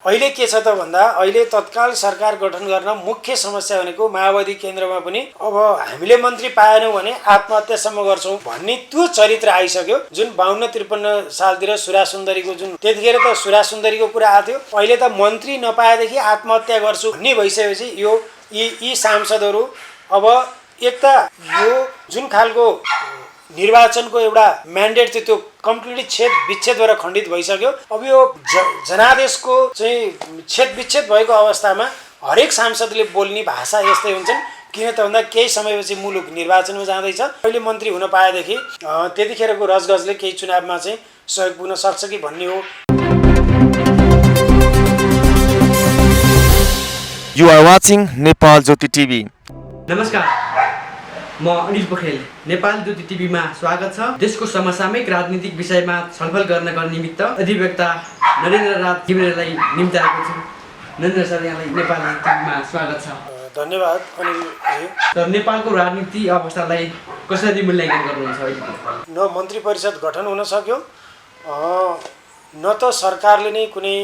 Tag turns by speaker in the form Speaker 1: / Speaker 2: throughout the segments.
Speaker 1: अहिले के छ त भन्दा अहिले तत्काल सरकार गठन गर्न मुख्य समस्या भनेको माओवादी केन्द्रमा पनि अब हामीले मन्त्री पाएनौँ भने आत्महत्यासम्म गर्छौँ भन्ने त्यो चरित्र आइसक्यो। जुन 52-53 सालतिर सुरा सुन्दरीको जुन त्यतिखेर त सुरा सुन्दरीको कुरा आथ्यो, अहिले त मन्त्री नपाएदेखि आत्महत्या गर्छु भन्ने भइसकेपछि यो यी सांसदहरू अब एक त यो जुन खालको निर्वाचनको एउटा म्यान्डेट थियो त्यो कम्प्लिटली विच्छेदबाट खण्डित भइसक्यो। अब यो जनादेशको चाहिँ विच्छेद भएको अवस्थामा हरेक सांसदले बोल्ने भाषा यस्तै हुन्छन्। किन त भन्दा केही समयपछि मुलुक निर्वाचनमा जाँदैछ। अहिले मन्त्री हुन पाएदेखि त्यतिखेरको रजगजले केही चुनावमा चाहिँ सहयोग पुग्न सक्छ कि भन्ने हो।
Speaker 2: You are watching Nepal Jyoti TV.
Speaker 3: नमस्कार, म अनिल पोखरेल। नेपाल ज्योति टिभीमा स्वागत छ। देशको समसामयिक राजनीतिक विषयमा छलफल गर्नका निमित्त अधिवक्ता नरेन्द्र राज घिमिरेलाई निम्ताएको छु। नरेन्द्र सर, यहाँलाई नेपाल टिभीमा स्वागत छ।
Speaker 1: धन्यवाद अनिलजी।
Speaker 3: तर नेपालको राजनीति अवस्थालाई कसरी मूल्याङ्कन गर्नुहुन्छ अहिले?
Speaker 1: न मन्त्री परिषद गठन हुन सक्यो, न त सरकारले नै कुनै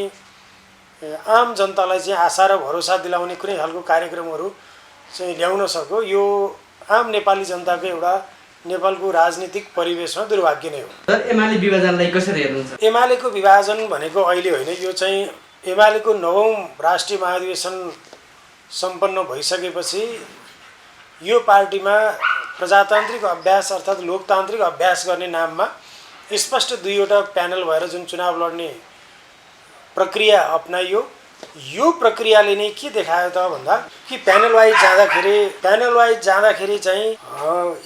Speaker 1: आम जनतालाई चाहिँ आशा र भरोसा दिलाउने कुनै खालको कार्यक्रमहरू चाहिँ ल्याउन सक्यो। यो आम नेपाली जनताको एउटा नेपालको राजनीतिक परिवेशमा दुर्भाग्य नै हो।
Speaker 3: तर एमाले विभाजनलाई कसरी हेर्नुहुन्छ?
Speaker 1: एमालेको विभाजन भनेको अहिले होइन, यो चाहिँ एमालेको 9औं राष्ट्रिय महाधिवेशन सम्पन्न भइसकेपछि यो पार्टीमा प्रजातान्त्रिक अभ्यास अर्थात् लोकतान्त्रिक अभ्यास गर्ने नाममा स्पष्ट दुईवटा प्यानल भएर जुन चुनाव लड्ने प्रक्रिया अपनाइयो। यो प्रक्रियाले नै के देखायो त भन्दा कि प्यानल वाइज जाँदाखेरि चाहिँ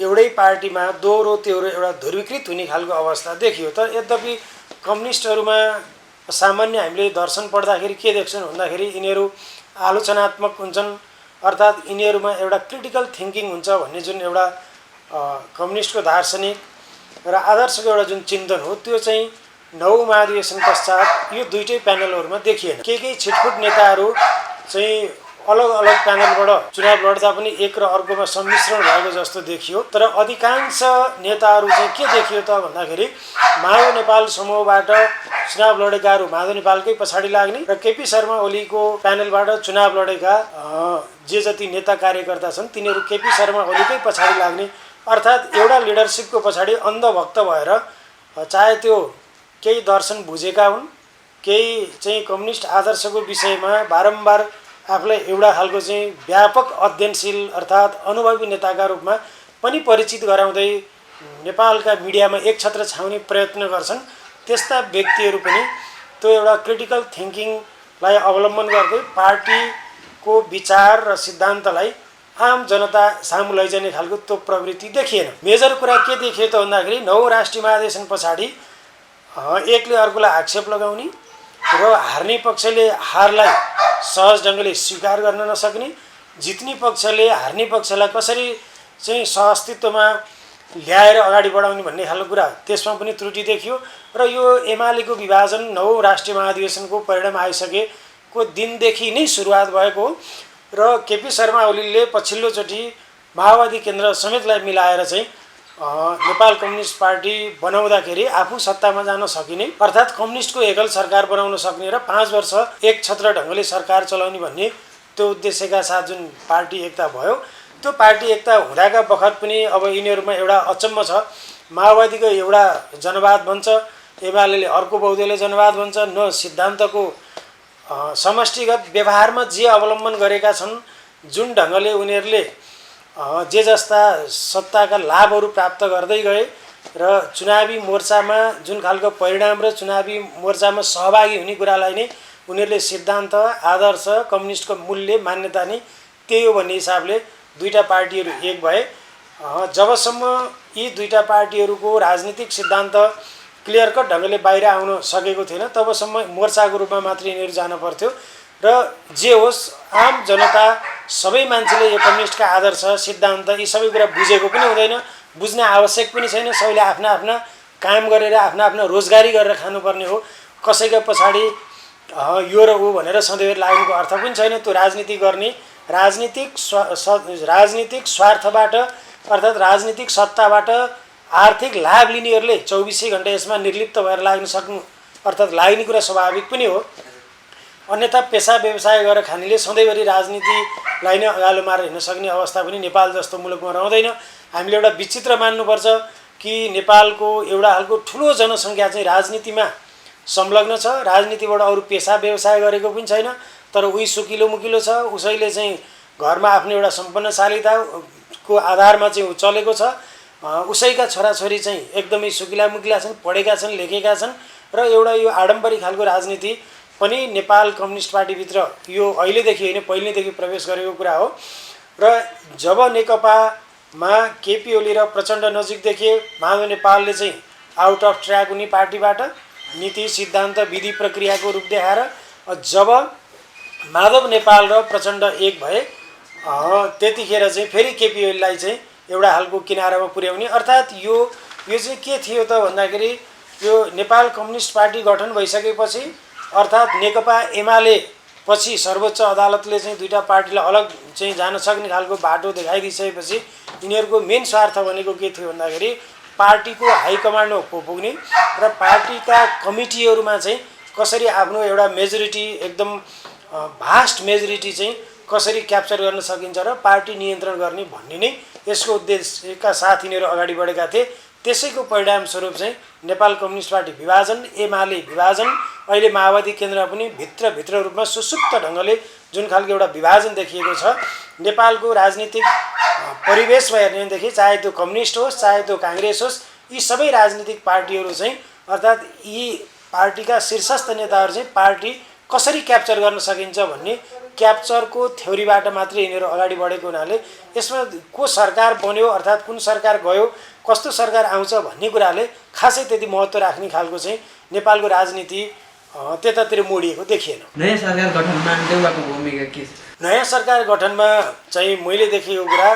Speaker 1: एउटै पार्टीमा दोहोरो तेह्रो एउटा ध्रुवीकृत हुने खालको अवस्था देखियो। तर यद्यपि कम्युनिस्टहरूमा सामान्य हामीले दर्शन पढ्दाखेरि के देख्छन् भन्दाखेरि यिनीहरू आलोचनात्मक हुन्छन्, अर्थात् यिनीहरूमा एउटा क्रिटिकल थिङ्किङ हुन्छ भन्ने जुन एउटा कम्युनिस्टको दार्शनिक र आदर्शको एउटा जुन चिन्तन हो त्यो चाहिँ 9औं महाधिवेशन पश्चात यो दुईटै प्यानलहरूमा देखिएन। केही छिटफुट नेताहरू चाहिँ अलग अलग प्यानलबाट चुनाव लड्दा पनि एक र अर्कोमा सम्मिश्रण भएको जस्तो देखियो। तर अधिकांश नेताहरू चाहिँ के देखियो त भन्दाखेरि माधव नेपाल समूहबाट चुनाव लडेकाहरू माधव नेपालकै पछाडि लाग्ने र केपी शर्मा ओलीको प्यानलबाट चुनाव लडेका जे जति नेता कार्यकर्ता छन् तिनीहरू केपी शर्मा ओलीकै पछाडि लाग्ने, अर्थात् एउटा लिडरसिपको पछाडि अन्धभक्त भएर चाहे त्यो केही दर्शन बुझेका हुन्, केही चाहिँ कम्युनिस्ट आदर्शको विषयमा बारम्बार आफूलाई एउटा खालको चाहिँ व्यापक अध्ययनशील अर्थात् अनुभवी नेताका रूपमा पनि परिचित गराउँदै नेपालका मिडियामा एक छत्र छाउने प्रयत्न गर्छन्। त्यस्ता व्यक्तिहरू पनि त्यो एउटा क्रिटिकल थिङ्किङलाई अवलम्बन गर्दै पार्टीको विचार र सिद्धान्तलाई आम जनता सामु लैजाने खालको त्यो प्रवृत्ति देखिएन। मेजर कुरा के देखियो त भन्दाखेरि 9औं राष्ट्रिय महाधिवेशन पछाडि एकले अर्कोलाई आक्षेप लगाउने र हार्ने पक्षले हारलाई सहज ढङ्गले स्वीकार गर्न नसक्ने, जित्ने पक्षले हार्ने पक्षलाई कसरी चाहिँ सहअस्तित्वमा ल्याएर अगाडि बढाउने भन्ने खालको कुरा त्यसमा पनि त्रुटि देखियो। र यो एमालेको विभाजन 9औं राष्ट्रिय महाधिवेशनको परिणाम आइसकेको दिनदेखि नै सुरुवात भएको हो र केपी शर्मा ओलीले पछिल्लोचोटि माओवादी केन्द्र समेतलाई मिलाएर चाहिँ नेपाल कम्युनिस्ट पार्टी बनाउँदाखेरि आफू सत्तामा जान सकिने अर्थात् कम्युनिस्टको एकल सरकार बनाउन सक्ने र 5 वर्ष एक छत्र ढङ्गले सरकार चलाउने भन्ने त्यो उद्देश्यका साथ जुन पार्टी एकता भयो, त्यो पार्टी एकता हुँदाका बखत पनि अब यिनीहरूमा एउटा अचम्म छ। माओवादीको एउटा जनवाद भन्छ, एमाले अर्को बौद्धले जनवाद भन्छ। न सिद्धान्तको समष्टिगत व्यवहारमा जे अवलम्बन गरेका छन्, जुन ढङ्गले उनीहरूले जे जस्ता सत्ताका लाभहरू प्राप्त गर्दै गए र चुनावी मोर्चामा जुन खालको परिणाम र चुनावी मोर्चामा सहभागी हुने कुरालाई नै उनीहरूले सिद्धान्त आदर्श कम्युनिस्टको मूल्य मान्यता नै त्यही हो भन्ने हिसाबले दुईटा पार्टीहरू एक भए। जबसम्म यी दुईटा पार्टीहरूको राजनीतिक सिद्धान्त क्लियर कट ढङ्गले बाहिर आउन सकेको थिएन तबसम्म मोर्चाको रूपमा मात्र यिनीहरू जान पर्थ्यो। र जे होस् आम जनता सबै मान्छेले यो कम्युनिस्टका आदर्श सिद्धान्त यी सबै कुरा बुझेको पनि हुँदैन, बुझ्न आवश्यक पनि छैन। सबैले आफ्ना आफ्ना काम गरेर आफ्ना आफ्ना रोजगारी गरेर खानुपर्ने हो। कसैका पछाडि यो र ऊ भनेर सधैँ लाग्नुको अर्थ पनि छैन। त्यो राजनीति गर्ने राजनीतिक स्वार्थबाट अर्थात् राजनीतिक सत्ताबाट आर्थिक लाभ लिनेहरूले 24 घण्टा यसमा निर्लिप्त भएर लाग्न सक्नु अर्थात् लाग्ने कुरा स्वाभाविक पनि हो। अन्यथा पेसा व्यवसाय गरेर खानेले सधैँभरि राजनीतिलाई नै अगालो मारेर हिँड्न सक्ने अवस्था पनि नेपाल जस्तो मुलुकमा रहँदैन। हामीले एउटा विचित्र मान्नुपर्छ कि नेपालको एउटा खालको ठुलो जनसङ्ख्या चाहिँ राजनीतिमा संलग्न छ। राजनीतिबाट अरू पेसा व्यवसाय गरेको पनि छैन, तर उही सुकिलो मुकिलो छ। उसैले चाहिँ घरमा आफ्नो एउटा सम्पन्नशालीताको आधारमा चाहिँ ऊ चलेको छ। उसैका छोराछोरी चाहिँ एकदमै सुकिला मुकिला छन्, पढेका छन्, लेखेका छन् र एउटा यो आडम्बरी खालको राजनीति पनि नेपाल कम्युनिस्ट पार्टीभित्र यो अहिलेदेखि होइन पहिलेदेखि प्रवेश गरेको कुरा हो। र जब नेकपामा केपी ओली र प्रचण्ड नजिक देखिए, माधव नेपालले चाहिँ आउट अफ ट्र्याक हुने पार्टीबाट नीति सिद्धान्त विधि प्रक्रियाको रूप देखाएर जब माधव नेपाल र प्रचण्ड एक भए त्यतिखेर चाहिँ फेरि केपी ओलीलाई चाहिँ एउटा खालको किनारामा पुर्याउने, अर्थात् यो चाहिँ के थियो त भन्दाखेरि यो नेपाल कम्युनिस्ट पार्टी गठन भइसकेपछि अर्थात् नेकपा एमाले पछि सर्वोच्च अदालतले चाहिँ दुईटा पार्टीलाई अलग चाहिँ जान सक्ने खालको बाटो देखाइदिइसकेपछि यिनीहरूको मेन स्वार्थ भनेको के थियो भन्दाखेरि पार्टीको हाइकमान्डमा पुग्ने र पार्टीका कमिटीहरूमा चाहिँ कसरी आफ्नो एउटा मेजोरिटी एकदम भास्ट मेजोरिटी चाहिँ कसरी क्याप्चर गर्न सकिन्छ र पार्टी नियन्त्रण गर्ने भन्ने नै यसको उद्देश्यका साथ यिनीहरू अगाडि बढेका थिए। त्यसैको परिणामस्वरूप चाहिँ नेपाल कम्युनिस्ट पार्टी विभाजन, एमाले विभाजन, अहिले माओवादी केन्द्रमा पनि भित्र रूपमा सुसुप्त ढङ्गले जुन खालको एउटा विभाजन देखिएको छ नेपालको राजनीतिक परिवेशमा हेर्ने भनेदेखि चाहे त्यो कम्युनिस्ट होस् चाहे त्यो काङ्ग्रेस होस्, यी सबै राजनीतिक पार्टीहरू चाहिँ अर्थात् यी पार्टीका शीर्षस्थ नेताहरू चाहिँ पार्टी कसरी क्याप्चर गर्न सकिन्छ भन्ने क्याप्चरको थ्योरीबाट मात्रै यिनीहरू अगाडि बढेको हुनाले यसमा को सरकार बन्यो अर्थात् कुन सरकार गयो कस्तो सरकार आउँछ भन्ने कुराले खासै त्यति महत्त्व राख्ने खालको चाहिँ नेपालको राजनीति त्यतातिर मोडिएको देखिएन।
Speaker 3: नयाँ सरकार गठनमा देउवाको भूमिका के छ?
Speaker 1: नयाँ सरकार गठनमा चाहिँ मैले देखेको कुरा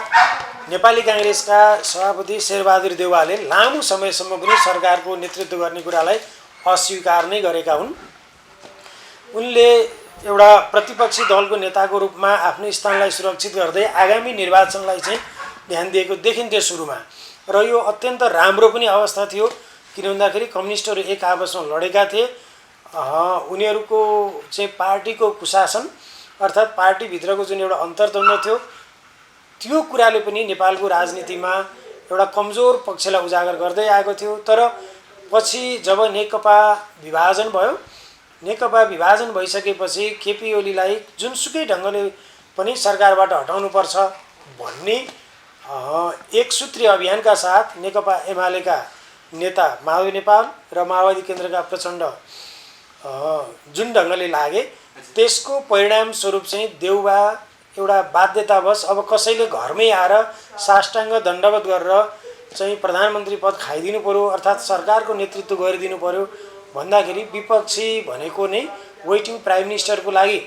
Speaker 1: नेपाली काङ्ग्रेसका सभापति शेरबहादुर देउवाले लामो समयसम्म पनि सरकारको नेतृत्व गर्ने कुरालाई अस्वीकार नै गरेका हुन्। उनले एउटा प्रतिपक्षी दलको नेताको रूपमा आफ्नो स्थानलाई सुरक्षित गर्दै आगामी निर्वाचनलाई चाहिँ ध्यान दिएको देखिन्थ्यो सुरुमा, र यो अत्यन्त राम्रो पनि अवस्था थियो। किन भन्दाखेरि कम्युनिस्टहरू एक आपसमा लडेका थिए। उनीहरूको चाहिँ पार्टीको कुशासन अर्थात् पार्टीभित्रको जुन एउटा अन्तर्द्वन्द्व थियो त्यो कुराले पनि नेपालको राजनीतिमा एउटा कमजोर पक्षलाई उजागर गर्दै आएको थियो। तर पछि जब नेकपा विभाजन भयो, नेकपा विभाजन भइसकेपछि केपी ओलीलाई जुनसुकै ढङ्गले पनि सरकारबाट हटाउनुपर्छ भन्ने एकसूत्रीय अभियानका साथ नेकपा एमालेका नेता माधव नेपाल र माओवादी केन्द्रका प्रचण्ड जुन ढङ्गले लागे त्यसको परिणामस्वरूप चाहिँ देउवा एउटा बाध्यतावश अब कसैले घरमै आएर साष्टाङ्ग दण्डवत गरेर चाहिँ प्रधानमन्त्री पद खाइदिनु पर्यो अर्थात् सरकारको नेतृत्व गरिदिनु पर्यो भन्दाखेरि विपक्षी भनेको नै वेटिङ प्राइम मिनिस्टरको लागि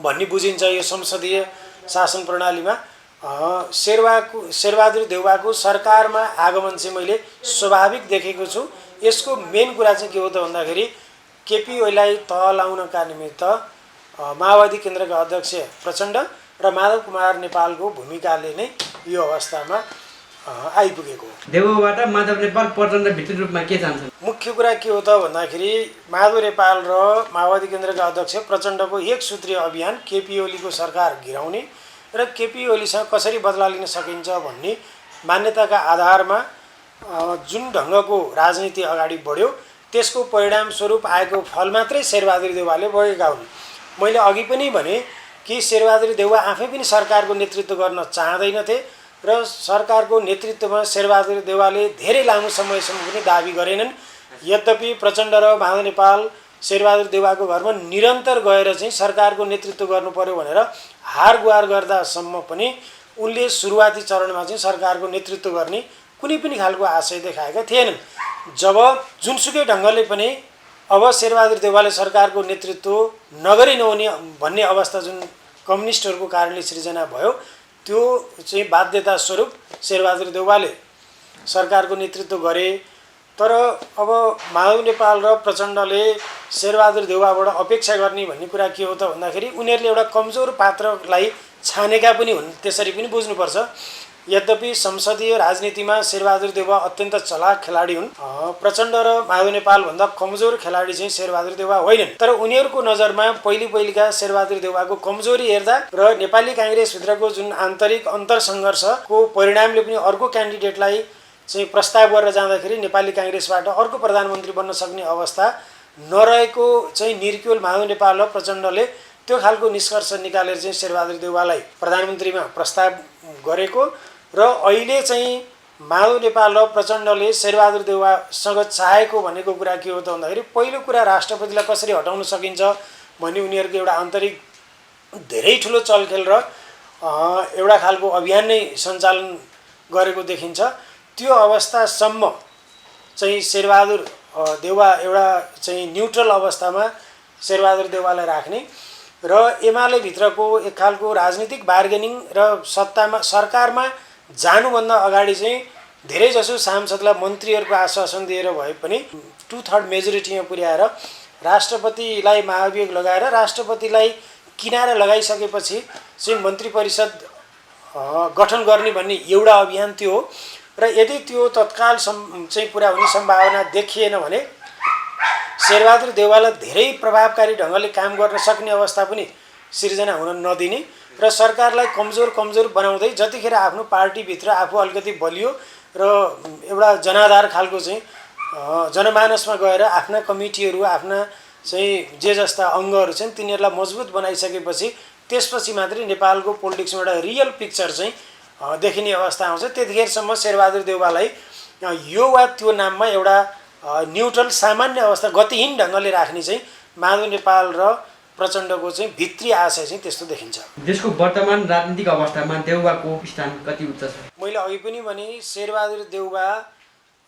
Speaker 1: भन्ने बुझिन्छ। यो संसदीय शासन प्रणालीमा शेरबहादुर देउवाको सरकारमा आगमन चाहिँ मैले स्वाभाविक देखेको छु। यसको मेन कुरा चाहिँ के हो त भन्दाखेरि केपी ओलीलाई तह लाउनका निमित्त माओवादी केन्द्रका अध्यक्ष प्रचण्ड र माधव कुमार नेपालको भूमिकाले नै यो अवस्थामा आइपुगेको हो।
Speaker 3: देउवाबाट माधव नेपाल प्रचण्ड भित्री रूपमा के चाहन्छन्?
Speaker 1: मुख्य कुरा के हो त भन्दाखेरि माधव नेपाल र माओवादी केन्द्रका अध्यक्ष प्रचण्डको एक सूत्रीय अभियान केपी ओलीको सरकार गिराउने र केपी ओलीसँग कसरी बदला लिन सकिन्छ भन्ने मान्यताका आधारमा जुन ढङ्गको राजनीति अगाडि बढ्यो त्यसको परिणामस्वरूप आएको फल मात्रै शेरबहादुर देउवाले भोगेका हुन्। मैले अघि पनि भने कि शेरबहादुर देउवा आफै पनि सरकारको नेतृत्व गर्न चाहँदैनथे र सरकारको नेतृत्वमा शेरबहादुर देउवाले धेरै लामो समयसम्म पनि दाबी गरेनन्। यद्यपि प्रचण्ड र माधव नेपाल शेरबहादुर देउवाको घरमा निरन्तर गएर चाहिँ सरकारको नेतृत्व गर्नु पर्यो भनेर हार गुहार गर्दासम्म पनि उनले सुरुवाती चरणमा चाहिँ सरकारको नेतृत्व गर्ने कुनै पनि खालको आशय देखाएका थिएनन्। जब जुनसुकै ढङ्गले पनि अब शेरबहादुर देउवाले सरकारको नेतृत्व नगरी नहुने भन्ने अवस्था जुन कम्युनिस्टहरूको कारणले सृजना भयो त्यो चाहिँ बाध्यता स्वरूप शेरबहादुर देउवाले सरकारको नेतृत्व गरे तर अब माधव नेपाल र प्रचण्डले शेरबहादुर देउवाबाट अपेक्षा गर्ने भन्ने कुरा के हो त भन्दाखेरि उनीहरूले एउटा कमजोर पात्रलाई छानेका पनि हुन्, त्यसरी पनि बुझ्नुपर्छ। यद्यपि संसदीय राजनीतिमा शेरबहादुर देउवा अत्यन्त चलाक खेलाडी हुन्। प्रचण्ड र माधव नेपालभन्दा कमजोर खेलाडी चाहिँ शेरबहादुर देउवा होइनन्। तर उनीहरूको नजरमा पहिलेका शेरबहादुर देउवाको कमजोरी हेर्दा र नेपाली काङ्ग्रेसभित्रको जुन आन्तरिक अन्तरसङ्घर्षको परिणामले पनि अर्को क्यान्डिडेटलाई चाहिँ प्रस्ताव गरेर जाँदाखेरि नेपाली काङ्ग्रेसबाट अर्को प्रधानमन्त्री बन्न सक्ने अवस्था नरहेको चाहिँ निर्क्युल माधव नेपाल र प्रचण्डले त्यो खालको निष्कर्ष निकालेर चाहिँ शेरबहादुर देउवालाई प्रधानमन्त्रीमा प्रस्ताव गरेको र अहिले चाहिँ माधव नेपाल र प्रचण्डले शेरबहादुर देउवासँग चाहेको भनेको कुरा के हो त भन्दाखेरि पहिलो कुरा राष्ट्रपतिलाई कसरी हटाउन सकिन्छ भन्ने उनीहरूको एउटा आन्तरिक धेरै ठुलो चलखेल र एउटा खालको अभियान नै सञ्चालन गरेको देखिन्छ। त्यो अवस्थासम्म चाहिँ शेरबहादुर देउवा एउटा चाहिँ न्युट्रल अवस्थामा शेरबहादुर देउवालाई राख्ने र एमाले भित्रको एक खालको राजनीतिक बार्गेनिङ र सरकारमा जानुभन्दा अगाडि चाहिँ धेरैजसो सांसदलाई मन्त्रीहरूको आश्वासन दिएर भए पनि 2/3 मेजोरिटीमा पुर्याएर राष्ट्रपतिलाई महाभियोग लगाएर राष्ट्रपतिलाई किनारा लगाइसकेपछि चाहिँ मन्त्री परिषद गठन गर्ने भन्ने एउटा अभियान त्यो हो। र यदि त्यो तत्काल चाहिँ पुरा हुने सम्भावना देखिएन भने शेरबहादुर देउवालाई धेरै प्रभावकारी ढङ्गले काम गर्न सक्ने अवस्था पनि सिर्जना हुन नदिने र सरकारलाई कमजोर बनाउँदै जतिखेर आफ्नो पार्टीभित्र आफू अलिकति बलियो र एउटा जनाधार खालको चाहिँ जनमानसमा गएर आफ्ना कमिटीहरू आफ्ना चाहिँ जे जस्ता अङ्गहरू छन् तिनीहरूलाई मजबुत बनाइसकेपछि त्यसपछि मात्रै नेपालको पोलिटिक्समा एउटा रियल पिक्चर चाहिँ देखिने अवस्था आउँछ। त्यतिखेरसम्म शेरबहादुर देउवालाई यो वा त्यो नाममा एउटा न्युट्रल सामान्य अवस्था गतिहीन ढङ्गले राख्ने चाहिँ माधव नेपाल र प्रचण्डको चाहिँ भित्री आशय चाहिँ त्यस्तो देखिन्छ।
Speaker 3: देशको वर्तमान राजनीतिक अवस्थामा देउवाको स्थान कति उच्च छ?
Speaker 1: मैले अघि पनि भने शेरबहादुर देउवा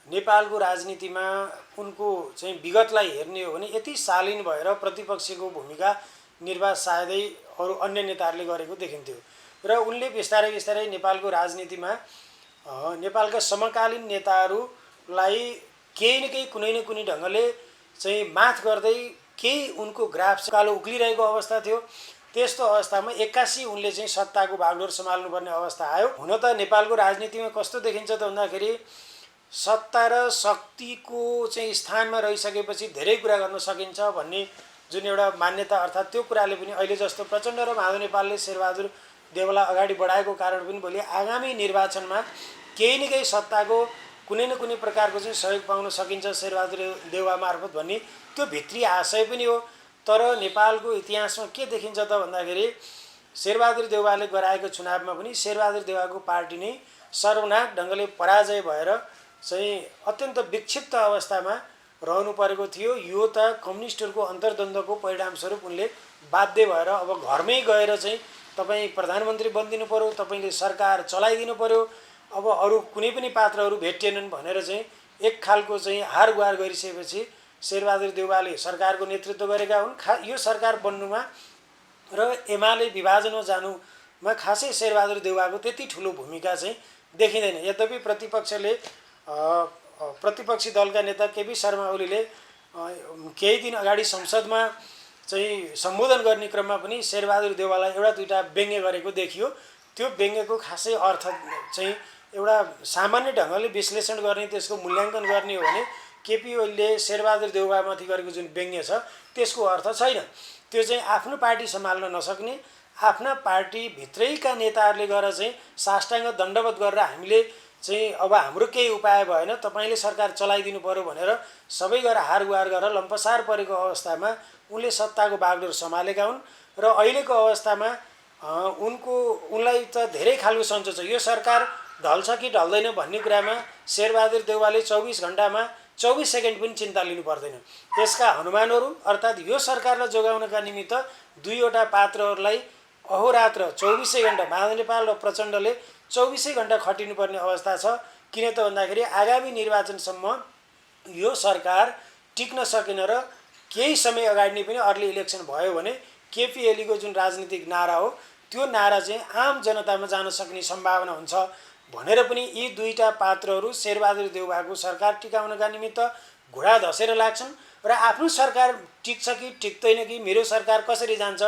Speaker 1: नेपालको राजनीतिमा उनको चाहिँ विगतलाई हेर्ने हो भने यति शालीन भएर प्रतिपक्षको भूमिका निर्वाह सायदै अरू अन्य नेताहरूले गरेको देखिन्थ्यो र उनले बिस्तारै नेपालको राजनीतिमा नेपालका समकालीन नेताहरूलाई केही न केही कुनै न कुनै ढङ्गले चाहिँ माथ गर्दै केही उनको ग्राफ कालो उक्लिरहेको अवस्था थियो। त्यस्तो अवस्थामा 81 उनले चाहिँ सत्ताको बागडोर सम्हाल्नुपर्ने अवस्था आयो। हुन त नेपालको राजनीतिमा कस्तो देखिन्छ त भन्दाखेरि सत्ता र शक्तिको चाहिँ स्थानमा रहिसकेपछि धेरै कुरा गर्न सकिन्छ भन्ने जुन एउटा मान्यता अर्थात् त्यो कुराले पनि अहिले जस्तो प्रचण्ड र माधव नेपालले शेरबहादुर देउवालाई अगाडि बढाएको कारण पनि भोलि आगामी निर्वाचनमा केही न केही सत्ताको कुनै न कुनै प्रकारको चाहिँ सहयोग पाउन सकिन्छ शेरबहादुर देउवा मार्फत भन्ने त्यो भित्री आशय पनि हो। तर नेपालको इतिहासमा के देखिन्छ त भन्दाखेरि शेरबहादुर देउवाले गराएको चुनावमा पनि शेरबहादुर देउवाको पार्टी नै सर्वनाक ढङ्गले पराजय भएर चाहिँ अत्यन्त विक्षिप्त अवस्थामा रहनु परेको थियो। यो त कम्युनिस्टहरूको अन्तर्द्वन्द्वको परिणामस्वरूप उनले बाध्य भएर अब घरमै गएर चाहिँ तपाईँ प्रधानमन्त्री बनिदिनु पर्यो, तपाईँले सरकार चलाइदिनु पर्यो, अब अरू कुनै पनि पात्रहरू भेटिएनन् भनेर चाहिँ एक खालको चाहिँ हार गुहार गरिसकेपछि शेरबहादुर देउवाले सरकारको नेतृत्व गरेका हुन्। यो सरकार बन्नुमा र एमाले विभाजनमा जानुमा खासै शेरबहादुर देउवाको त्यति ठुलो भूमिका चाहिँ देखिँदैन। यद्यपि प्रतिपक्षी दलका नेता केपी शर्मा ओलीले केही दिन अगाडि संसदमा चाहिँ सम्बोधन गर्ने क्रममा पनि शेरबहादुर देउवालाई एउटा दुईटा व्यङ्ग्य गरेको देखियो। त्यो व्यङ्ग्यको खासै अर्थ चाहिँ एउटा सामान्य ढङ्गले विश्लेषण गर्ने त्यसको मूल्याङ्कन गर्ने हो भने केपी ओलीले शेरबहादुर देउवामाथि गरेको जुन व्यङ्ग्य छ त्यसको अर्थ छैन। त्यो चाहिँ आफ्नो पार्टी सम्हाल्न नसक्ने आफ्ना पार्टीभित्रैका नेताहरूले गएर चाहिँ साष्टाङ्ग दण्डवत गरेर हामीले चाहिँ अब हाम्रो केही उपाय भएन, तपाईँले सरकार चलाइदिनु पर्यो भनेर सबै गएर हार गुहार गरेर लम्पसार परेको अवस्थामा उनले सत्ताको बागडोर सम्हालेका हुन्। र अहिलेको अवस्थामा उनलाई त धेरै खालको सन्चो छ। यो सरकार ढल्छ कि ढल्दैन भन्ने कुरामा शेरबहादुर देउवाले 24 घण्टामा 24 सेकेन्ड पनि चिन्ता लिनु पर्दैन। त्यसका हनुमानहरू अर्थात् यो सरकारलाई जोगाउनका निमित्त दुईवटा पात्रहरूलाई अहोरात्र 24 घण्टा माधव नेपाल र प्रचण्डले 24 घण्टा खटिनुपर्ने अवस्था छ। किन त भन्दाखेरि आगामी निर्वाचनसम्म यो सरकार टिक्न सकेन र केही समय अगाडि नै पनि अर्ली इलेक्सन भयो भने केपी ओलीको जुन राजनीतिक नारा हो त्यो नारा चाहिँ आम जनतामा जान सक्ने सम्भावना हुन्छ भनेर पनि यी दुईटा पात्रहरू शेरबहादुर देउवाको सरकार टिकाउनका निमित्त घुँडा धसेर लाग्छन् र आफ्नो सरकार टिक्छ कि टिक्दैन कि मेरो सरकार कसरी जान्छ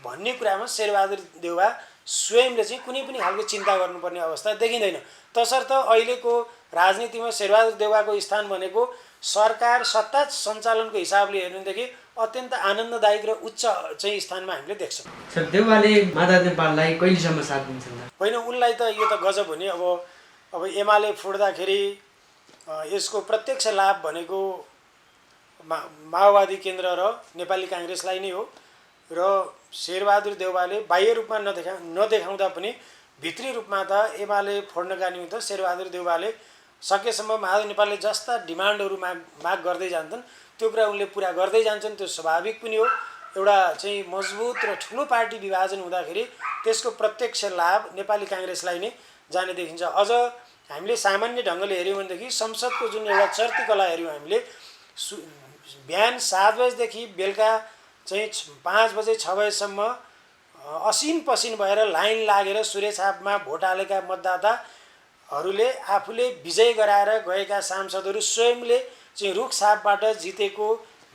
Speaker 1: भन्ने कुरामा शेरबहादुर देउवा स्वयंले चाहिँ कुनै पनि खालको चिन्ता गर्नुपर्ने अवस्था देखिँदैन। तसर्थ अहिलेको राजनीतिमा शेरबहादुर देउवाको स्थान भनेको सरकार सत्ता सञ्चालनको हिसाबले हेर्नुदेखि अत्यन्त आनन्ददायक र उच्च चाहिँ स्थानमा हामीले देख्छौँ।
Speaker 3: सर, देउवाले माधव नेपाललाई कहिलेसम्म साथ दिन्छन्?
Speaker 1: होइन, उनलाई त यो त गजब हो नि। अब एमाले फुट्दाखेरि यसको प्रत्यक्ष लाभ भनेको माओवादी केन्द्र र नेपाली काङ्ग्रेसलाई नै हो र शेरबहादुर देउवाले बाह्य रूपमा नदेखाउँदा पनि भित्री रूपमा त एमाले फोड्नका निमित्त शेरबहादुर देउवाले सकेसम्म माधव नेपालले जस्ता डिमान्डहरू माग गर्दै जान्छन् त्यो कुरा उनले पुरा गर्दै जान्छन्। त्यो स्वाभाविक पनि हो। एउटा चाहिँ मजबुत र ठुलो पार्टी विभाजन हुँदाखेरि त्यसको प्रत्यक्ष लाभ नेपाली काङ्ग्रेसलाई नै जाने देखिन्छ। अझ हामीले सामान्य ढङ्गले हेऱ्यौँ भनेदेखि संसदको जुन एउटा चर्ती कला हेऱ्यौँ हामीले, बिहान 7 बजेदेखि बेलुका चाहिँ 5 बजे 6 बजेसम्म असिन पसिन भएर लाइन लागेर सूर्यछापमा भोट हालेका मतदाताहरूले आफूले विजय गराएर गएका सांसदहरू स्वयंले चाहिँ रुखछापबाट जितेको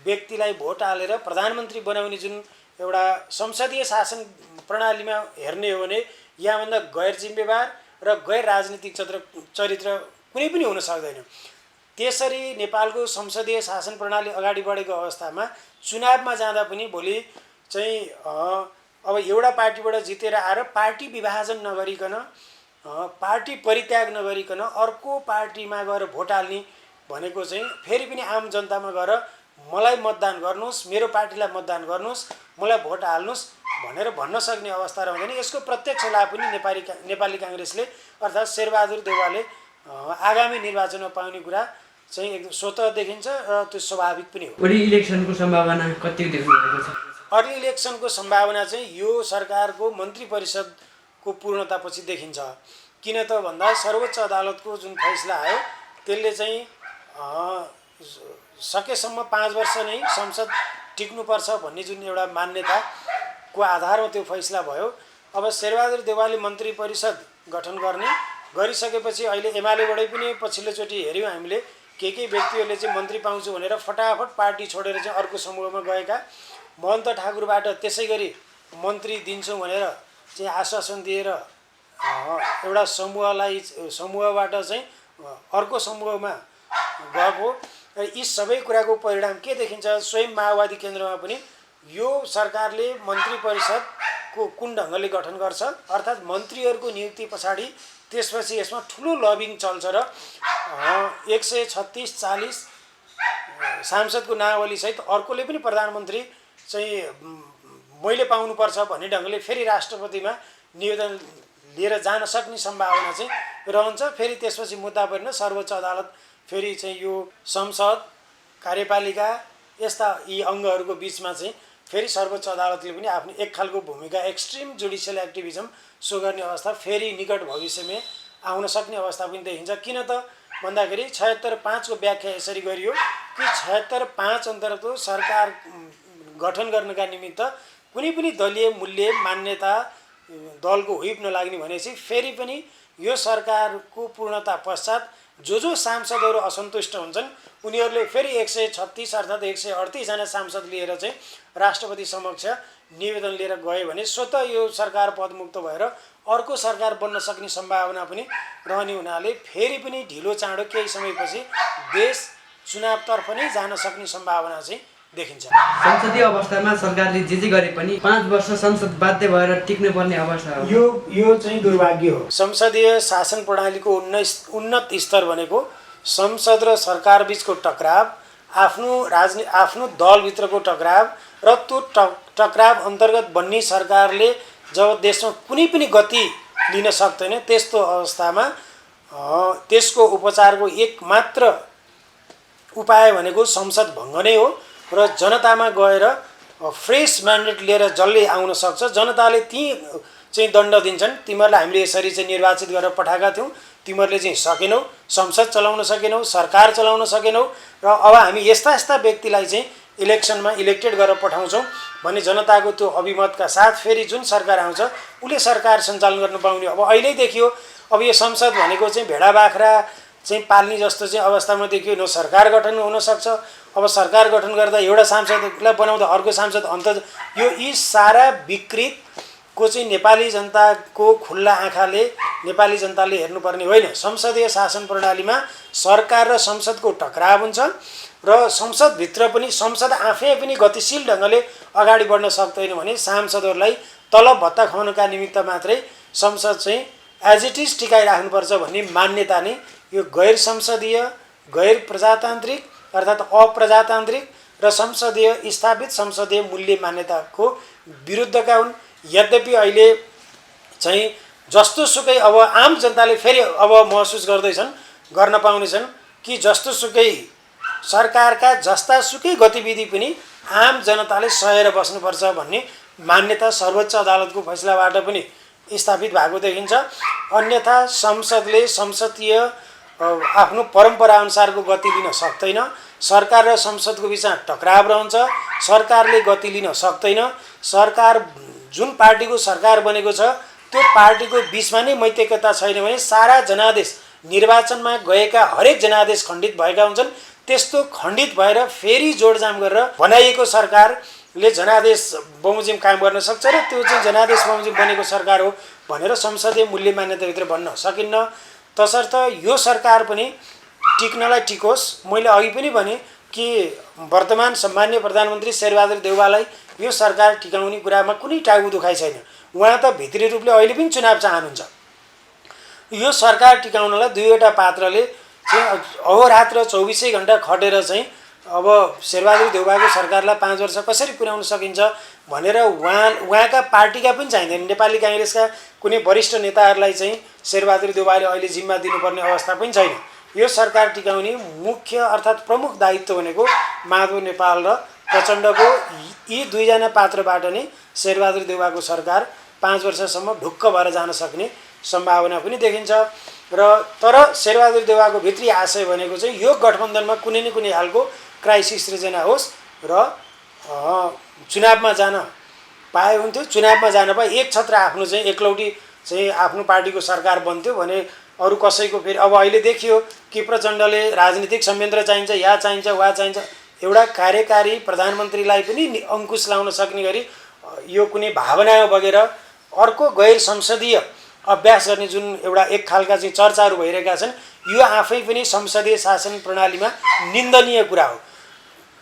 Speaker 1: व्यक्तिलाई भोट हालेर प्रधानमन्त्री बनाउने जुन एउटा संसदीय शासन प्रणालीमा हेर्ने हो भने यहाँभन्दा गैर जिम्मेवार र गैर राजनीतिक चरित्र कुनै पनि हुन सक्दैन। त्यसरी नेपालको संसदीय शासन प्रणाली अगाडि बढेको अवस्थामा चुनावमा जाँदा पनि भोलि चाहिँ अब एउटा पार्टीबाट जितेर आएर पार्टी विभाजन नगरिकन, पार्टी परित्याग नगरिकन अर्को पार्टीमा गएर भोट हाल्ने भनेको चाहिँ फेरि पनि आम जनतामा गएर मलाई मतदान गर्नुहोस्, मेरो पार्टीलाई मतदान गर्नुहोस्, मलाई भोट हाल्नुहोस् भनेर भन्न सक्ने अवस्था रहँदैन। यसको प्रत्यक्ष लाभ पनि नेपाली काङ्ग्रेसले अर्थात् शेरबहादुर देउवाले आगामी निर्वाचनमा पाउने कुरा चाहिँ एकदम स्वतः देखिन्छ र त्यो स्वाभाविक पनि हो।
Speaker 3: अर्ली इलेक्सनको सम्भावना कति देख्नु भएको छ?
Speaker 1: अर्ली इलेक्सनको सम्भावना चाहिँ यो सरकारको मन्त्री परिषदको पूर्णतापछि देखिन्छ। किन त भन्दा सर्वोच्च अदालतको जुन फैसला आयो त्यसले चाहिँ सकेसम्म 5 वर्ष नै संसद टिक्नुपर्छ भन्ने जुन एउटा मान्यताको आधारमा त्यो फैसला भयो। अब शेरबहादुर देउवाले मन्त्री परिषद गठन गरिसकेपछि अहिले एमालेबाटै पनि पछिल्लोचोटि हेऱ्यौँ हामीले के व्यक्तिहरूले चाहिँ मन्त्री पाउँछु भनेर फटाफट पार्टी छोडेर चाहिँ अर्को समूहमा गएका, महन्त ठाकुरबाट त्यसै गरी मन्त्री दिन्छौँ भनेर चाहिँ आश्वासन दिएर एउटा समूहबाट चाहिँ अर्को समूहमा गएको। यी सबै कुराको परिणाम के देखिन्छ? स्वयं माओवादी केन्द्रमा पनि यो सरकारले मन्त्री परिषदको कुन ढङ्गले गठन गर्छ अर्थात् मन्त्रीहरूको नियुक्ति पछाडि त्यसपछि यसमा ठुलो लबिङ चल्छ र 136-40 सांसदको नावलीसहित अर्कोले पनि प्रधानमन्त्री चाहिँ मैले पाउनुपर्छ भन्ने ढङ्गले फेरि राष्ट्रपतिमा निवेदन लिएर जान सक्ने सम्भावना चाहिँ रहन्छ। फेरि त्यसपछि मुद्दा परिन सर्वोच्च अदालत फेरि चाहिँ यो संसद, कार्यपालिका यस्ता यी अङ्गहरूको बिचमा चाहिँ फेरि सर्वोच्च अदालतले पनि आफ्नो एक खालको भूमिका एक्सट्रिम जुडिसियल एक्टिभिजम सो गर्ने अवस्था फेरि निकट भविष्यमा आउन सक्ने अवस्था पनि देखिन्छ। किन त भन्दाखेरि 76(5) को व्याख्या यसरी गरियो कि 76(5) अन्तर्गत सरकार गठन गर्नका निमित्त कुनै पनि दलीय मूल्य मान्यता दलको हुइप नलाग्ने भनेपछि फेरि पनि यो सरकारको पूर्णता पश्चात जो सांसदहरू असन्तुष्ट हुन्छन् उनीहरूले फेरि 136 अर्थात् 138 जना सांसद लिएर चाहिँ राष्ट्रपति समक्ष निवेदन लिएर गए भने स्वतः यो सरकार पदमुक्त भएर अर्को सरकार बन्न सक्ने सम्भावना पनि रहने हुनाले फेरि पनि ढिलो चाँडो केही समयपछि देश चुनावतर्फ नै जान सक्ने सम्भावना चाहिँ देखिन्छ।
Speaker 3: संसदीय अवस्थामा सरकारले जे गरे पनि 5 वर्ष संसद बाध्य भएर टिक्नु पर्ने अवस्था हो।
Speaker 1: यो चाहिँ दुर्भाग्य हो। संसदीय शासन प्रणालीको उन्नत स्तर भनेको संसद र सरकार बीचको टकराव, आफ्नो दलभित्रको टकराव र त्यो टकराव अन्तर्गत बन्ने सरकारले जब देशमा कुनै पनि गति लिन सक्दैन त्यस्तो अवस्थामा त्यसको उपचारको एकमात्र उपाय भनेको संसद भङ्ग नै हो र जनतामा गएर फ्रेस म्यान्डेट लिएर जसले आउन सक्छ जनताले ती चाहिँ दण्ड दिन्छन्, तिमीहरूलाई हामीले यसरी चाहिँ निर्वाचित गरेर पठाएका थियौँ, तिमीहरूले चाहिँ सकेनौ, संसद चलाउन सकेनौ, सरकार चलाउन सकेनौ र अब हामी यस्ता व्यक्तिलाई चाहिँ इलेक्सनमा इलेक्टेड गरेर पठाउँछौँ भने जनताको त्यो अभिमतका साथ फेरि जुन सरकार आउँछ उसले सरकार सञ्चालन गर्न पाउने। अब अहिले देखियो अब यो संसद भनेको चाहिँ भेडा बाख्रा चाहिँ पाल्ने जस्तो चाहिँ अवस्थामा देखियो। न सरकार गठन हुनसक्छ, अब सरकार गठन गर्दा एउटा सांसदलाई बनाउँदा अर्को सांसद अन्त यो यी सारा विकृतको चाहिँ नेपाली जनताको खुल्ला आँखाले नेपाली जनताले हेर्नुपर्ने होइन। संसदीय शासन प्रणालीमा सरकार र संसदको टकराव हुन्छ र संसदभित्र पनि संसद आफै पनि गतिशील ढङ्गले अगाडि बढ्न सक्दैन भने सांसदहरूलाई तलब भत्ता खुवाउनका निमित्त मात्रै संसद चाहिँ एज इट इज टिकाइराख्नुपर्छ भन्ने मान्यता नै यो गैर संसदीय, गैर प्रजातान्त्रिक अर्थात् अप्रजातान्त्रिक र संसदीय स्थापित संसदीय मूल्य मान्यताको विरुद्धका हुन्। यद्यपि अहिले चाहिँ जस्तोसुकै अब आम जनताले फेरि अब महसुस गर्दैछन्, गर्न पाउनेछन् कि जस्तोसुकै सरकारका जस्तासुकै गतिविधि पनि आम जनताले सहेर बस्नुपर्छ भन्ने मान्यता सर्वोच्च अदालतको फैसलाबाट पनि स्थापित भएको देखिन्छ। अन्यथा संसदले संसदीय आफ्नो परम्परा अनुसारको गति लिन सक्दैन। सरकार र संसदको बिचमा टकराव रहन्छ, सरकारले गति लिन सक्दैन। सरकार जुन पार्टीको सरकार बनेको छ त्यो पार्टीको बिचमा नै मैत्रिकता छैन भने सारा जनादेश निर्वाचनमा गएका हरेक जनादेश खण्डित भएका हुन्छन्। त्यस्तो खण्डित भएर फेरि जोडजाम गरेर बनाइएको सरकारले जनादेश बमोजिम कायम गर्न सक्छ र त्यो चाहिँ जनादेश बमोजिम बनेको सरकार हो भनेर संसदीय मूल्य मान्यताभित्र भन्न सकिन्न। तसर्थ यो सरकार पनि टिक्नलाई टिकोस्। मैले अघि पनि भने कि वर्तमान सम्मान्य प्रधानमन्त्री शेरबहादुर देउवालाई यो सरकार टिकाउने कुरामा कुनै टाउको दुखाइ छैन। उहाँ त भित्री रूपले अहिले पनि चुनाव चाहनुहुन्छ। यो सरकार टिकाउनलाई दुईवटा पात्रले चाहिँ अहोरात्र 24 घण्टा खटेर चाहिँ अब शेरबहादुर देउवाको सरकारलाई 5 वर्ष कसरी पुर्याउन सकिन्छ भनेर उहाँका पार्टीका पनि चाहिँदैन। नेपाली काङ्ग्रेसका कुनै वरिष्ठ नेताहरूलाई चाहिँ शेरबहादुर देउवाले अहिले जिम्मा दिनुपर्ने अवस्था पनि छैन। यो सरकार टिकाउने मुख्य अर्थात् प्रमुख दायित्व भनेको माधव नेपाल र प्रचण्डको यी दुईजना पात्रबाट नै शेरबहादुर देउवाको सरकार 5 वर्षसम्म ढुक्क भएर जान सक्ने सम्भावना पनि देखिन्छ। र तर शेरबहादुर देउवाको भित्री आशय भनेको चाहिँ यो गठबन्धनमा कुनै न कुनै हालको क्राइसिस सृजना होस् र चुनावमा जान पाए हुन्थ्यो। चुनावमा जान पाए एक छत्र आफ्नो चाहिँ एकलौटी चाहिँ आफ्नो पार्टीको सरकार बन्थ्यो भने अरू कसैको फेरि अब अहिले देखियो कि प्रचण्डले राजनीतिक संयन्त्र चाहिन्छ, या चाहिन्छ, वा चाहिन्छ। एउटा कार्यकारी प्रधानमन्त्रीलाई पनि अङ्कुश लाउन सक्ने गरी यो कुनै भावना बगेर अर्को गैर संसदीय अभ्यास गर्ने जुन एउटा एक खालका चाहिँ चर्चाहरू भइरहेका छन् यो आफै पनि संसदीय शासन प्रणालीमा निन्दनीय कुरा हो।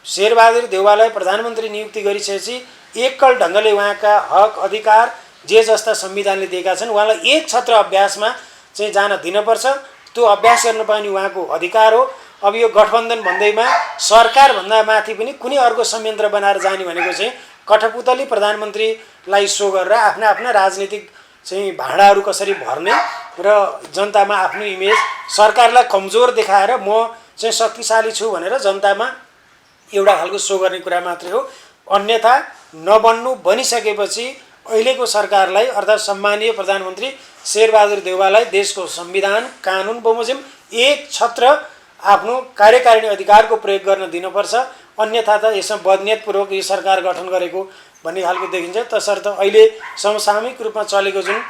Speaker 1: शेरबहादुर देउवालाई प्रधानमन्त्री नियुक्ति गरिसकेपछि एकल ढङ्गले उहाँका हक अधिकार जे जस्ता संविधानले दिएका छन् उहाँलाई एक छत्र अभ्यासमा चाहिँ जान दिनुपर्छ। त्यो अभ्यास गर्न पाउने उहाँको अधिकार हो। अब यो गठबन्धन भन्दैमा सरकारभन्दा माथि पनि कुनै अर्को संयन्त्र बनाएर जाने भनेको चाहिँ कठपुतली प्रधानमन्त्रीलाई सो गरेर आफ्ना आफ्ना राजनीतिक चाहिँ भाँडाहरू कसरी भर्ने र जनतामा आफ्नो इमेज सरकारलाई कमजोर देखाएर म चाहिँ शक्तिशाली छु भनेर जनतामा एउटा खालको सो गर्ने कुरा मात्रै हो। अन्यथा नबन्नु बनिसकेपछि अहिलेको सरकारलाई अर्थात् सम्मानीय प्रधानमन्त्री शेरबहादुर देउवालाई देशको संविधान कानुन बमोजिम एक छत्र आफ्नो कार्यकारिणी अधिकारको प्रयोग गर्न दिनुपर्छ। अन्यथा त यसमा बदनियतपूर्वक यो सरकार गठन गरेको भन्ने खालको देखिन्छ। तसर्थ अहिले समसामयिक रूपमा चलेको जुन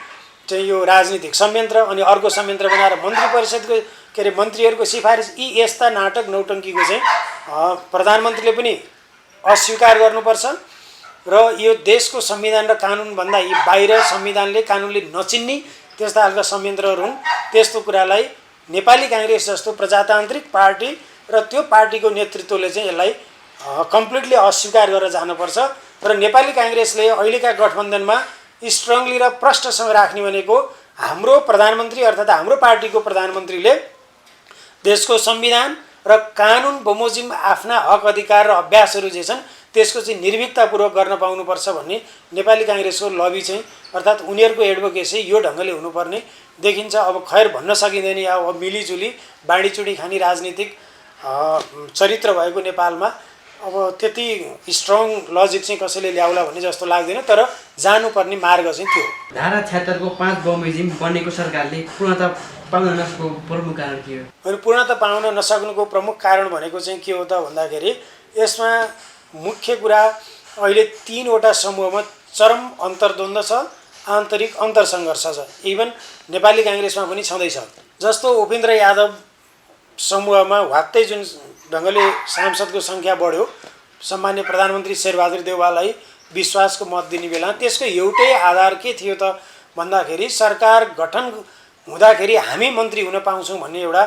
Speaker 1: चाहिँ यो राजनीतिक संयन्त्र अनि अर्को संयन्त्र बनाएर मन्त्री परिषदको के अरे मन्त्रीहरूको सिफारिस यी यस्ता नाटक नौटङ्कीको चाहिँ प्रधानमन्त्रीले पनि अस्वीकार गर्नुपर्छ र यो देशको संविधान र कानुनभन्दा यी बाहिर संविधानले कानुनले नचिन्ने त्यस्ता खालका संयन्त्रहरू हुन्। त्यस्तो कुरालाई नेपाली काङ्ग्रेस जस्तो प्रजातान्त्रिक पार्टी र त्यो पार्टीको नेतृत्वले चाहिँ यसलाई कम्प्लिटली अस्वीकार गरेर जानुपर्छ र नेपाली काङ्ग्रेसले अहिलेका गठबन्धनमा स्ट्रङली र प्रष्टसँग राख्ने भनेको हाम्रो प्रधानमन्त्री अर्थात् हाम्रो पार्टीको प्रधानमन्त्रीले देशको संविधान र कानुन बमोजिम आफ्ना हक अधिकार र अभ्यासहरू जे छन् त्यसको चाहिँ निर्भीकतापूर्वक गर्न पाउनुपर्छ भन्ने नेपाली काङ्ग्रेसको लबी चाहिँ अर्थात् उनीहरूको एडभोकेसी यो ढङ्गले हुनुपर्ने देखिन्छ। अब खैर भन्न सकिँदैन या अब मिलिजुली बाँडीचुडी खाने राजनीतिक चरित्र भएको नेपालमा अब त्यति स्ट्रङ लजिक चाहिँ कसैले ल्याउला भन्ने जस्तो लाग्दैन। तर जानुपर्ने मार्ग चाहिँ त्यो
Speaker 3: धारा 76 को 5 बमोजिम बनेको सरकारले पूर्णता पाउन नसकेको प्रमुख कारण के हो?
Speaker 1: अनि पूर्णता पाउन नसक्नुको प्रमुख कारण भनेको चाहिँ के हो त भन्दाखेरि यसमा मुख्य कुरा अहिले 3वटा समूहमा चरम अन्तर्द्वन्द्व छ, आन्तरिक अन्तरसङ्घर्ष छ। इभन नेपाली काङ्ग्रेसमा पनि छँदैछ। जस्तो उपेन्द्र यादव समूहमा वात्तै जुन ढङ्गले सांसदको सङ्ख्या बढ्यो, सम्मान्य प्रधानमन्त्री शेरबहादुर देउवालाई विश्वासको मत दिने बेला त्यसको एउटै आधार के थियो त भन्दाखेरि सरकार गठन हुँदाखेरि हामी मन्त्री हुन पाउँछौँ भन्ने एउटा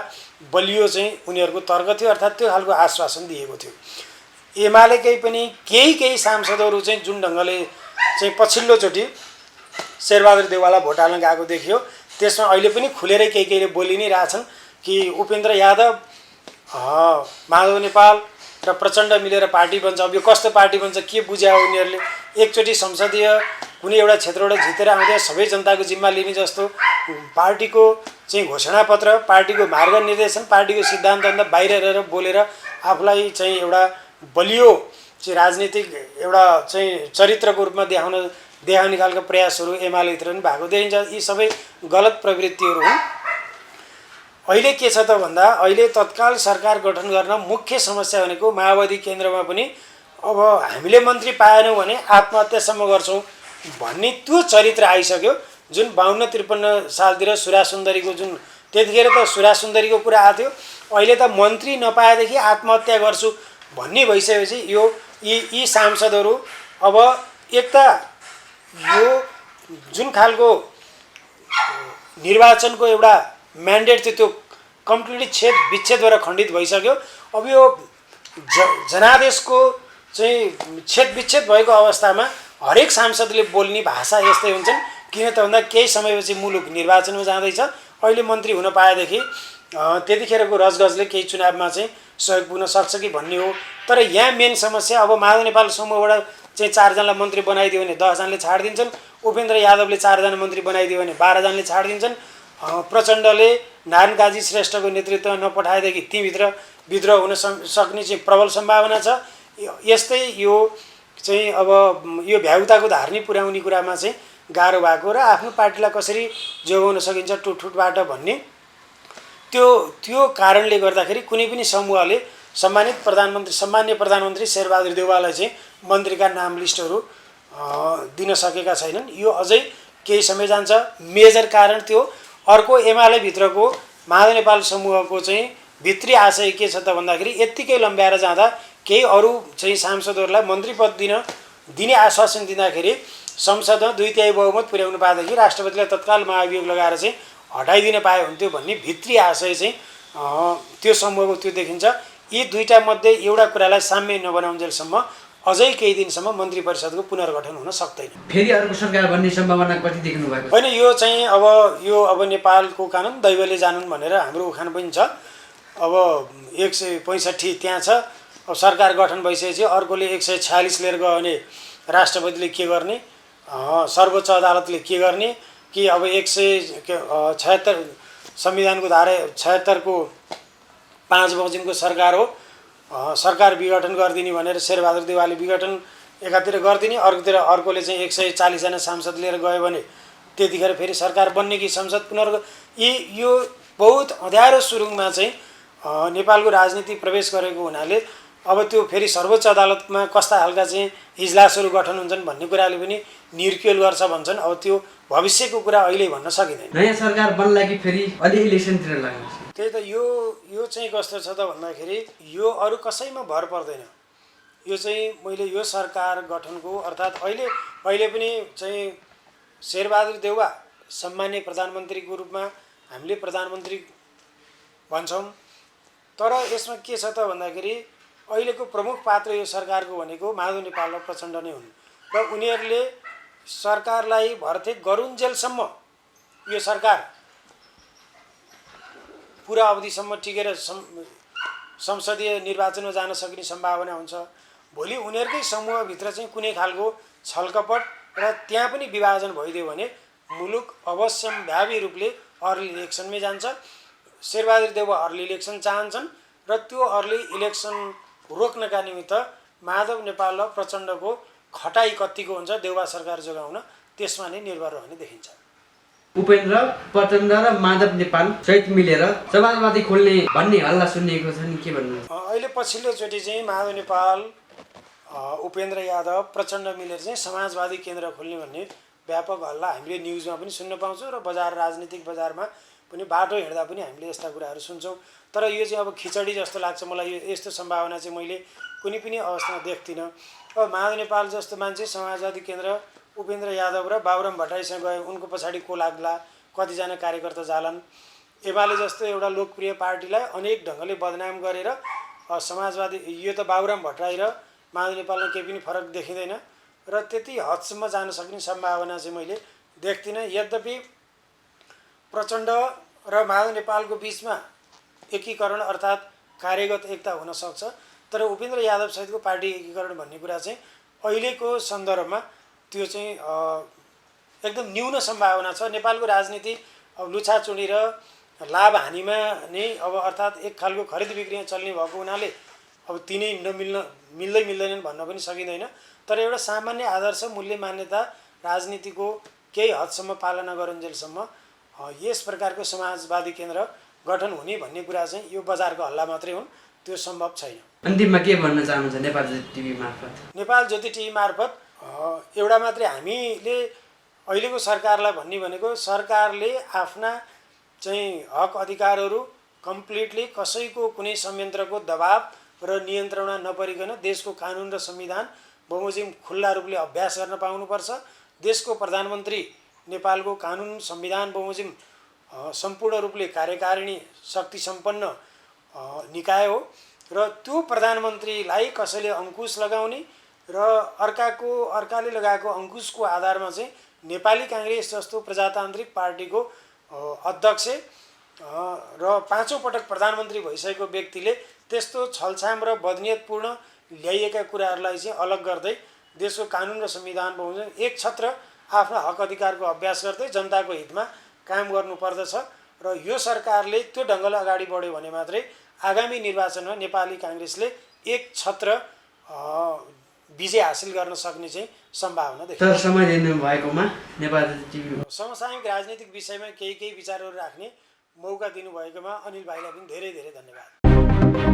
Speaker 1: बलियो चाहिँ उनीहरूको तर्क थियो, अर्थात् त्यो खालको आश्वासन दिएको थियो। एमालेकै पनि केही सांसदहरू चाहिँ जुन ढङ्गले चाहिँ पछिल्लोचोटि शेरबहादुर देउवालाई भोट हाल्न गएको देखियो, त्यसमा अहिले पनि खुलेरै केहीले बोलि नै रहेछन् कि उपेन्द्र यादव, माधव नेपाल र प्रचण्ड मिलेर पार्टी बन्छ। अब यो कस्तो पार्टी बन्छ के बुझ्या उनीहरूले? एकचोटि संसदीय कुनै एउटा क्षेत्रबाट जितेर आउँदा सबै जनताको जिम्मा लिने जस्तो पार्टीको चाहिँ घोषणापत्र, पार्टीको मार्ग निर्देशन, पार्टीको सिद्धान्तभन्दा बाहिर रहेर बोलेर आफूलाई चाहिँ एउटा बलियो चाहिँ राजनीतिक एउटा चाहिँ चरित्रको रूपमा देखाउने खालको प्रयासहरू एमालेभित्र पनि भएको देखिन्छ। यी सबै गलत प्रवृत्तिहरू हुन्। अहिले के छ त भन्दा अहिले तत्काल सरकार गठन गर्न मुख्य समस्या भनेको माओवादी केन्द्रमा पनि अब हामीले मन्त्री पाएनौँ भने आत्महत्यासम्म गर्छौँ भन्ने त्यो चरित्र आइसक्यो। जुन 52-53 सालतिर सुरा सुन्दरीको जुन त्यतिखेर त सुरा सुन्दरीको कुरा आएको थियो, अहिले त मन्त्री नपाएदेखि आत्महत्या गर्छु भन्ने भइसकेपछि यी सांसदहरू अब एक त यो जुन खालको निर्वाचनको एउटा म्यान्डेट थियो त्यो कम्प्लिटली विच्छेदबाट खण्डित भइसक्यो। अब यो जनादेशको चाहिँ विच्छेद भएको अवस्थामा हरेक सांसदले बोल्ने भाषा यस्तै हुन्छन्। किन त भन्दा केही समयपछि मुलुक निर्वाचनमा जाँदैछ। अहिले मन्त्री हुन पाएदेखि त्यतिखेरको रजगजले केही चुनावमा चाहिँ सहयोग पुग्न सक्छ कि भन्ने हो। तर यहाँ मेन समस्या अब माधव नेपाल समूहबाट चाहिँ 4 जनालाई मन्त्री बनाइदियो भने 10 जनाले छाड दिन्छन्। उपेन्द्र यादवले 4 जना मन्त्री बनाइदियो भने 12 जनाले छाड दिन्छन्। प्रचण्डले नारायण काजी श्रेष्ठको नेतृत्वमा नपठाएदेखि तीभित्र विद्रोह हुन सक्ने चाहिँ प्रबल सम्भावना छ। यस्तै यो चाहिँ अब यो भ्याउताको धार्नी पुर्याउने कुरामा चाहिँ गाह्रो भएको र आफ्नो पार्टीलाई कसरी जोगाउन सकिन्छ टुटफुटबाट भन्ने त्यो कारणले गर्दाखेरि कुनै पनि समूहले सम्मान्य प्रधानमन्त्री शेरबहादुर देउवालाई चाहिँ मन्त्रीका नाम लिस्टहरू दिन सकेका छैनन्। यो अझै केही समय जान्छ। मेजर कारण त्यो। अर्को एमाले भित्रको माधव नेपाल समूहको चाहिँ भित्री आशय के छ त भन्दाखेरि यत्तिकै लम्ब्याएर जाँदा केही अरू चाहिँ सांसदहरूलाई मन्त्री पद दिने आश्वासन दिँदाखेरि संसदमा 2/3 बहुमत पुर्याउनु पाएदेखि राष्ट्रपतिलाई तत्काल महाभियोग लगाएर चाहिँ हटाइदिन पाए हुन्थ्यो भन्ने भित्री आशय चाहिँ त्यो समूहको त्यो देखिन्छ। यी दुईटा मध्ये एउटा कुरालाई साम्य नबनाउन्जेलसम्म अझै केही दिनसम्म मन्त्री परिषदको पुनर्गठन हुन सक्दैन। फेरि
Speaker 3: अर्को सरकार बन्ने सम्भावना कति देख्नु भएको छ?
Speaker 1: होइन, यो चाहिँ अब नेपालको कानुन दैवले जानुन् भनेर हाम्रो उखान पनि छ। अब 165 त्यहाँ छ। अब सरकार गठन भइसकेपछि अर्कोले 146 लिएर गयो भने राष्ट्रपतिले के गर्ने, सर्वोच्च अदालतले के गर्ने कि अब 176 संविधानको धारा 76 को 5 बमोजिमको सरकार हो, सरकार विघटन गरिदिने भनेर शेरबहादुर देउवाले विघटन एकातिर गरिदिने, अर्कोले चाहिँ 140 जना सांसद लिएर गयो भने त्यतिखेर फेरि सरकार बन्ने कि संसद यो बहुत अँध्यारो सुरुङमा चाहिँ नेपालको राजनीति प्रवेश गरेको हुनाले अब त्यो फेरि सर्वोच्च अदालतमा कस्ता खालका चाहिँ इजलासहरू गठन हुन्छन् भन्ने कुराले पनि निर्क्युल गर्छ भन्छन्। अब त्यो भविष्यको कुरा अहिले भन्न सकिँदैन।
Speaker 3: नयाँ सरकार बन्ला कि फेरि अलि इलेक्सनतिर लाग्छ?
Speaker 1: त्यही त यो चाहिँ कस्तो छ त भन्दाखेरि यो अरू कसैमा भर पर्दैन। यो चाहिँ मैले यो सरकार गठनको अर्थात् अहिले पनि चाहिँ शेरबहादुर देउवा सम्मान्य प्रधानमन्त्रीको रूपमा हामीले प्रधानमन्त्री भन्छौँ। तर यसमा के छ त भन्दाखेरि अहिलेको प्रमुख पात्र यो सरकारको भनेको माधव नेपाल र प्रचण्ड नै हुन् र उनीहरूले सरकारलाई भर्ती गरुन्जेलसम्म यो सरकार पुरा अवधिसम्म टिकेर संसदीय निर्वाचनमा जान सक्ने सम्भावना हुन्छ। भोलि उनीहरूकै समूहभित्र चाहिँ कुनै खालको छलकपट र त्यहाँ पनि विभाजन भइदियो भने मुलुक अवश्यम्भावी रूपले अर्ली इलेक्सनमै जान्छ। शेरबहादुर देउवा अर्ली इलेक्सन चाहन्छन् र त्यो अर्ली इलेक्सन रोक्नका निमित्त माधव नेपाल र प्रचण्डको खटाई कतिको हुन्छ देउवा सरकार जोगाउन त्यसमा नै निर्भर रहने देखिन्छ।
Speaker 3: उपेन्द्र, प्रचण्ड र माधव नेपाल सहित मिलेर समाजवादी खोल्ने भन्ने हल्ला सुनिएको छ नि, के भन्नु?
Speaker 1: अहिले पछिल्लोचोटि चाहिँ माधव नेपाल उपेन्द्र यादव प्रचण्ड मिलेर चाहिँ समाजवादी केन्द्र खोल्ने भन्ने व्यापक हल्ला हामीले न्युजमा पनि सुन्न पाउँछौँ र राजनीतिक बजारमा पनि बाटो हिँड्दा पनि हामीले यस्ता कुराहरू सुन्छौँ। तर यो चाहिँ अब खिचडी जस्तो लाग्छ मलाई। यस्तो सम्भावना चाहिँ मैले कुनै पनि अवस्थामा देख्दिनँ। अब माधव नेपाल जस्तो मान्छे समाजवादी केन्द्र उपेन्द्र यादव र बाबुराम भट्टराईसँग गए, उनको पछाडि को लाग्ला, कतिजना कार्यकर्ता जालान्। एमाले जस्तो एउटा लोकप्रिय पार्टीलाई अनेक ढङ्गले बदनाम गरेर समाजवादी, यो त बाबुराम भट्टराई र माधव नेपालमा केही पनि फरक देखिँदैन र त्यति हदसम्म जान सक्ने सम्भावना चाहिँ मैले देख्दिनँ। यद्यपि प्रचण्ड र माधव नेपालको बिचमा एकीकरण अर्थात् कार्यगत एकता हुन सक्छ, तर उपेन्द्र यादव सहितको पार्टी एकीकरण भन्ने कुरा चाहिँ अहिलेको सन्दर्भमा त्यो चाहिँ एकदम न्यून सम्भावना छ। नेपालको राजनीति अब लुछाचुँडी र लाभ हानिमा नै अब अर्थात् एक खालको खरिद बिक्रीमा चल्ने भएको हुनाले अब तिनै मिल्दैनन् भन्न पनि सकिँदैन। तर एउटा सामान्य आदर्श मूल्य मान्यता राजनीतिको केही हदसम्म पालना गरुन्जेलसम्म यस प्रकारको समाजवादी केन्द्र गठन हुने भन्ने कुरा चाहिँ यो बजारको हल्ला मात्रै हुन्, त्यो सम्भव छैन।
Speaker 3: अन्तिममा के भन्न चाहनुहुन्छ नेपाल ज्योति टिभी मार्फत?
Speaker 1: नेपाल ज्योति टिभी मार्फत एउटा मात्रै हामीले अहिलेको सरकारलाई भन्ने भनेको, सरकारले आफ्ना चाहिँ हक अधिकारहरू कम्प्लिटली कसैको कुनै संयन्त्रको दबाव र नियन्त्रणमा नपरिकन देशको कानुन र संविधान बमोजिम खुल्ला रूपले अभ्यास गर्न पाउनुपर्छ। देशको प्रधानमन्त्री नेपालको कानुन संविधान बमोजिम सम्पूर्ण रूपले कार्यकारिणी शक्ति सम्पन्न निकाय हो र त्यो प्रधानमन्त्रीलाई कसैले अङ्कुश लगाउने र अर्काले लगाएको अङ्कुशको आधारमा चाहिँ नेपाली काङ्ग्रेस जस्तो प्रजातान्त्रिक पार्टीको अध्यक्ष र 5औं पटक प्रधानमन्त्री भइसकेको व्यक्तिले त्यस्तो छलछाम र बदनियतपूर्ण ल्याइएका कुराहरूलाई चाहिँ अलग गर्दै देशको कानुन र संविधान बमोजिम एक छत्र आफ्ना हक अधिकारको अभ्यास गर्दै जनताको हितमा काम गर्नुपर्दछ र यो सरकारले त्यो ढङ्गले अगाडि बढ्यो भने मात्रै आगामी निर्वाचनमा नेपाली काङ्ग्रेसले एक छत्र विजय हासिल गर्न सक्ने चाहिँ सम्भावना देखिन्छ।
Speaker 3: तर समय दिनु भएकोमा नेपाल टिभी
Speaker 1: समसामयिक राजनीतिक विषयमा केही विचारहरू राख्ने मौका दिनुभएकोमा अनिल भाइलाई पनि धेरै धेरै धन्यवाद।